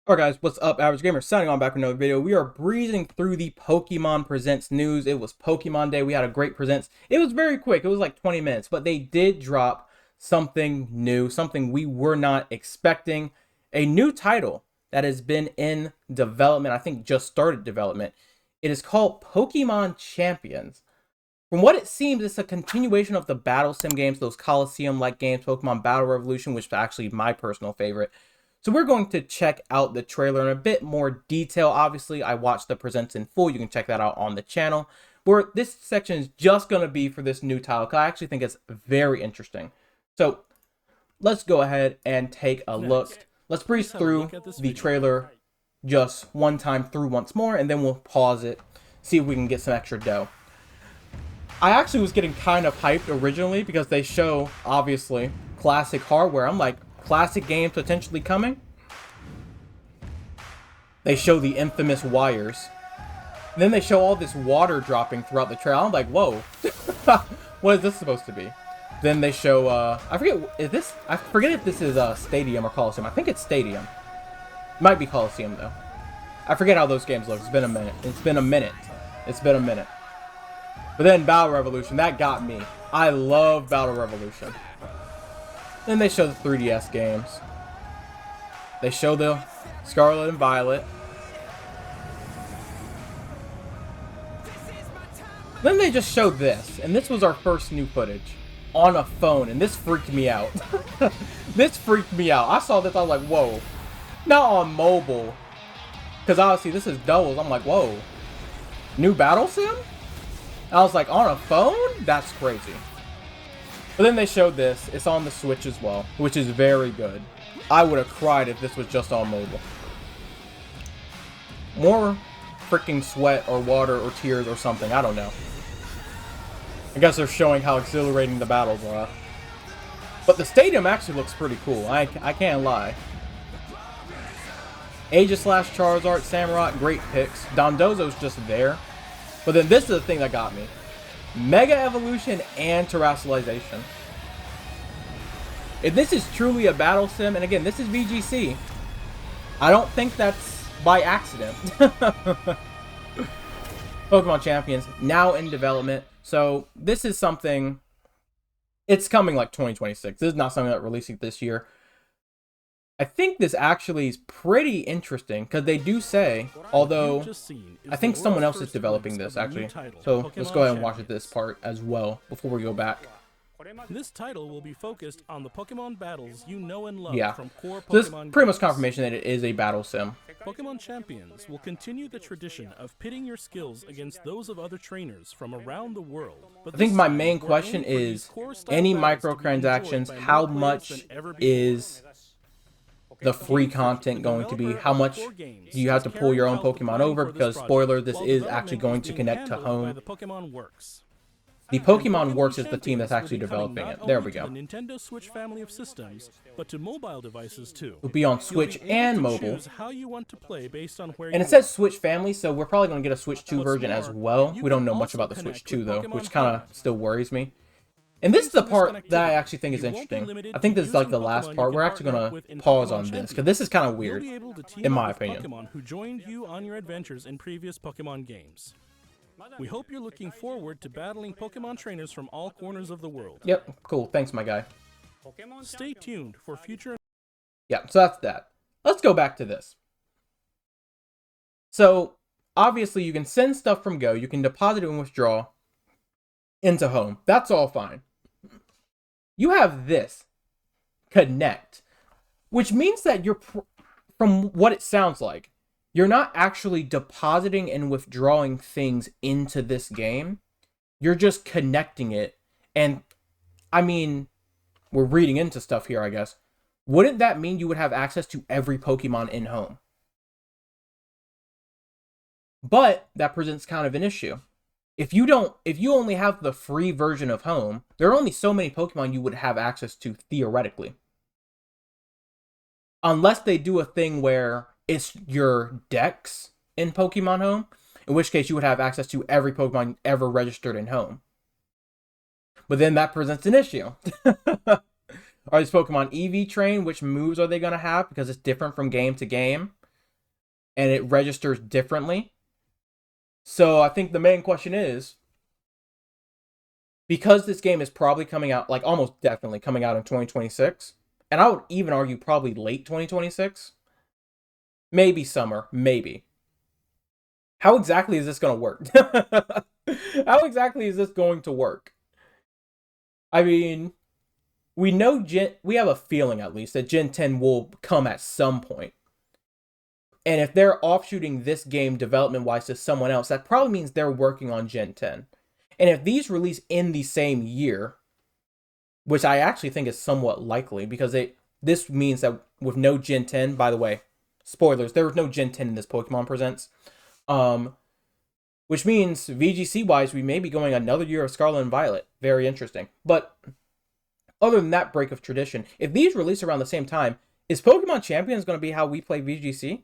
Alright guys, what's up? Average Gamer signing on back with another video. We are breezing through the Pokemon Presents news. It was Pokemon Day. We had a great Presents. It was very quick. It was like 20 minutes, but they did drop something new, something we were not expecting. A new title that has been in development, I think just started development. It is called Pokemon Champions. From what it seems, it's a continuation of the Battle Sim games, those Coliseum-like games, Pokemon Battle Revolution, which is actually my personal favorite. So we're going to check out the trailer in a bit more detail. Obviously, I watched the presents in full. You can check that out on the channel. Where this section is just going to be for this new title, because I actually think it's very interesting. So let's go ahead and take a look. Let's breeze through the trailer just one time through once more, and then we'll pause it, see if we can get some extra dough. I actually was getting kind of hyped originally because they show, obviously, classic hardware. I'm like, classic games potentially coming. They show the infamous wires. And then they show all this water dropping throughout the trail. I'm like, whoa. What is this supposed to be? Then they show, I forget if this is Stadium or Coliseum. I think it's Stadium. It might be Coliseum, though. I forget how those games look. It's been a minute. It's been a minute. It's been a minute. But then Battle Revolution, that got me. I love Battle Revolution. Then they show the 3DS games. They show the Scarlet and Violet. Then they just showed this, and this was our first new footage on a phone, and this freaked me out. This freaked me out. I saw this, I was like, whoa. Not on mobile, because obviously this is doubles. I'm like, whoa. New Battle Sim? I was like, on a phone? That's crazy. But then they showed this. It's on the Switch as well, which is very good. I would have cried if this was just on mobile. More freaking sweat or water or tears or something. I don't know. I guess they're showing how exhilarating the battles are. But the stadium actually looks pretty cool. I can't lie. Aegislash, Charizard, Samurott, great picks. Dondozo's just there. But then this is the thing that got me. Mega Evolution and Terastallization. If this is truly a battle sim, and again, this is VGC, I don't think that's by accident. Pokemon Champions, now in development. So this is something, it's coming like 2026. This is not something that releasing this year. I think this actually is pretty interesting because they do say, although I think someone else is developing this actually. So let's go ahead and watch this part as well before we go back. This title will be focused on the Pokemon battles you know and love from core Pokemon. So this is pretty much confirmation that it is a battle sim. Pokemon Champions will continue the tradition of pitting your skills against those of other trainers from around the world. But I think my main question is, any microtransactions, how much is the free content going to be? How much do you have to pull your own Pokemon over? Because spoiler, this is actually going to connect to home. The Pokemon Works is the team that's actually developing it. There we go. The Nintendo Switch family of systems, but to mobile devices too. It'll be on Switch and mobile. How you want to play based on where and it says Switch family, so we're probably going to get a Switch 2 version as well. We don't know much about the Switch 2 though, which kind of still worries me. And this is the part that I actually think is interesting. I think this is like the last part. We're actually going to pause on this, because this is kind of weird, in my opinion. Pokemon who joined you on your adventures in previous Pokemon games. We hope you're looking forward to battling Pokemon trainers from all corners of the world. Yep, cool. Thanks, my guy. Stay tuned for future... Yeah, so that's that. Let's go back to this. So, obviously, you can send stuff from Go. You can deposit and withdraw into home. That's all fine. You have this. Connect. Which means that you're, from what it sounds like, you're not actually depositing and withdrawing things into this game. You're just connecting it. And, I mean, we're reading into stuff here, I guess. Wouldn't that mean you would have access to every Pokemon in home? But that presents kind of an issue. If you only have the free version of home, there are only so many Pokemon you would have access to theoretically. Unless they do a thing where it's your dex in Pokemon Home, in which case you would have access to every Pokemon ever registered in Home. But then that presents an issue. Are these Pokemon EV trained? Which moves are they going to have? Because it's different from game to game. and it registers differently. So I think the main question is, because this game is probably coming out, like almost definitely coming out in 2026, and I would even argue probably late 2026, maybe summer, maybe. How exactly is this going to work? How exactly is this going to work? I mean, we have a feeling at least that Gen 10 will come at some point. And if they're offshooting this game development wise to someone else, that probably means they're working on Gen 10. And if these release in the same year, which I actually think is somewhat likely, because this means that with no Gen 10, by the way, spoilers, there was no Gen 10 in this Pokemon Presents. Which means VGC wise, we may be going another year of Scarlet and Violet. Very interesting. But other than that break of tradition, if these release around the same time, is Pokemon Champions going to be how we play VGC?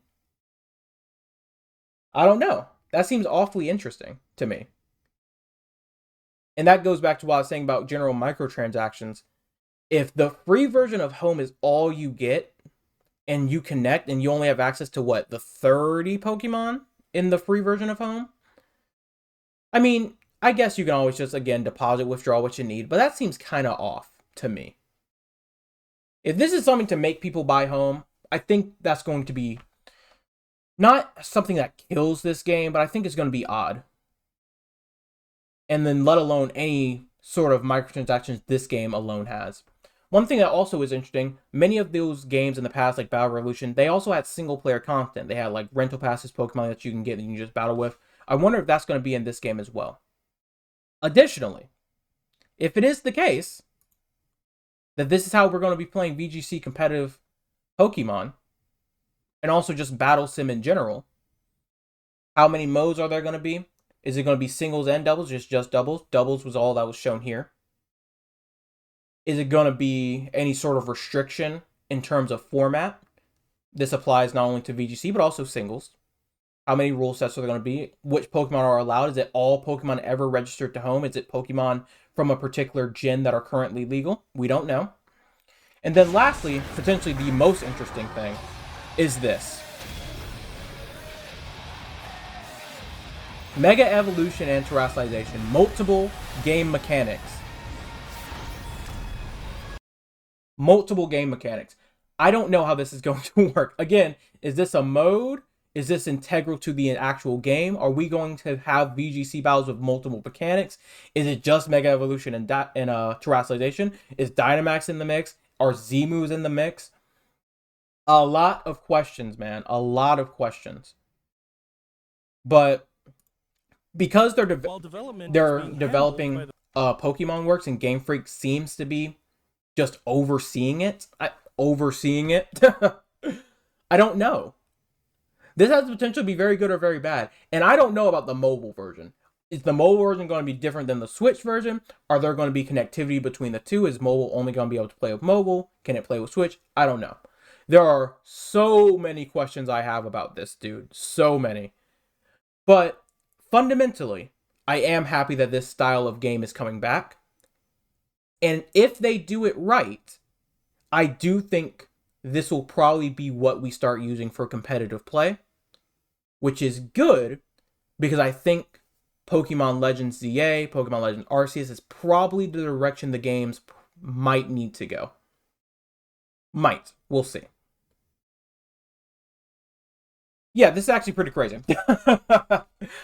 I don't know. That seems awfully interesting to me. And that goes back to what I was saying about general microtransactions. If the free version of Home is all you get, and you connect, and you only have access to what, the 30 Pokemon in the free version of Home? I mean, I guess you can always just, again, deposit, withdraw what you need, but that seems kind of off to me. If this is something to make people buy Home, I think that's going to be not something that kills this game, but I think it's going to be odd. And then let alone any sort of microtransactions this game alone has. One thing that also is interesting, many of those games in the past, like Battle Revolution, they also had single-player content. They had like rental passes, Pokemon that you can get and you can just battle with. I wonder if that's going to be in this game as well. Additionally, if it is the case that this is how we're going to be playing VGC competitive Pokemon, and also just Battle Sim in general, how many modes are there going to be? Is it going to be singles and doubles, just doubles? Doubles was all that was shown here. Is it going to be any sort of restriction in terms of format? This applies not only to VGC, but also singles. How many rule sets are there going to be? Which Pokemon are allowed? Is it all Pokemon ever registered to Home? Is it Pokemon from a particular gen that are currently legal? We don't know. And then lastly, potentially the most interesting thing is this. Mega Evolution and Terrestrialization. Multiple game mechanics. Multiple game mechanics. I don't know how this is going to work. Again, is this a mode? Is this integral to the actual game? Are we going to have VGC battles with multiple mechanics? Is it just Mega Evolution and Terrestrialization? Is Dynamax in the mix? Are Z-moves in the mix? A lot of questions, man. A lot of questions. But because they're developing Pokemon Works, and Game Freak seems to be just overseeing it. I don't know. This has the potential to be very good or very bad. And I don't know about the mobile version. Is the mobile version going to be different than the Switch version? Are there going to be connectivity between the two? Is mobile only going to be able to play with mobile? Can it play with Switch? I don't know. There are so many questions I have about this, dude. So many. But fundamentally, I am happy that this style of game is coming back. And if they do it right, I do think this will probably be what we start using for competitive play, which is good because I think Pokemon Legends ZA, Pokemon Legends Arceus is probably the direction the games might need to go. Might. We'll see. Yeah, this is actually pretty crazy.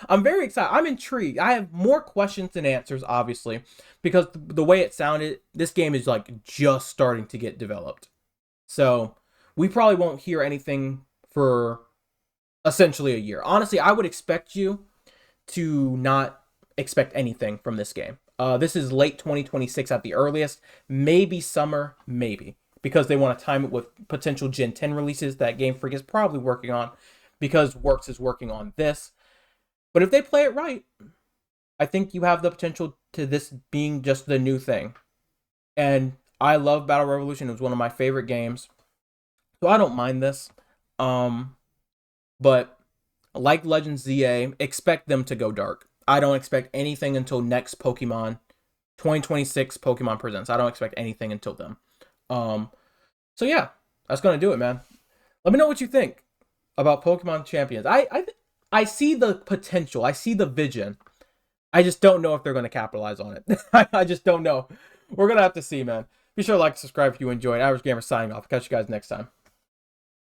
I'm very excited. I'm intrigued. I have more questions than answers, obviously, because the way it sounded, this game is like just starting to get developed. So we probably won't hear anything for essentially a year. Honestly, I would expect you to not expect anything from this game. This is late 2026 at the earliest. Maybe summer, maybe. Because they want to time it with potential Gen 10 releases that Game Freak is probably working on. Because Works is working on this. But if they play it right, I think you have the potential to this being just the new thing. And I love Battle Revolution. It was one of my favorite games. So I don't mind this. But like Legends ZA, expect them to go dark. I don't expect anything until next Pokemon 2026 Pokemon Presents. I don't expect anything until then. So yeah, that's going to do it, man. Let me know what you think. about Pokemon Champions. I see the potential. I see the vision. I just don't know if they're going to capitalize on it. I just don't know. We're going to have to see, man. Be sure to like, subscribe if you enjoyed. Average Gamer signing off. Catch you guys next time.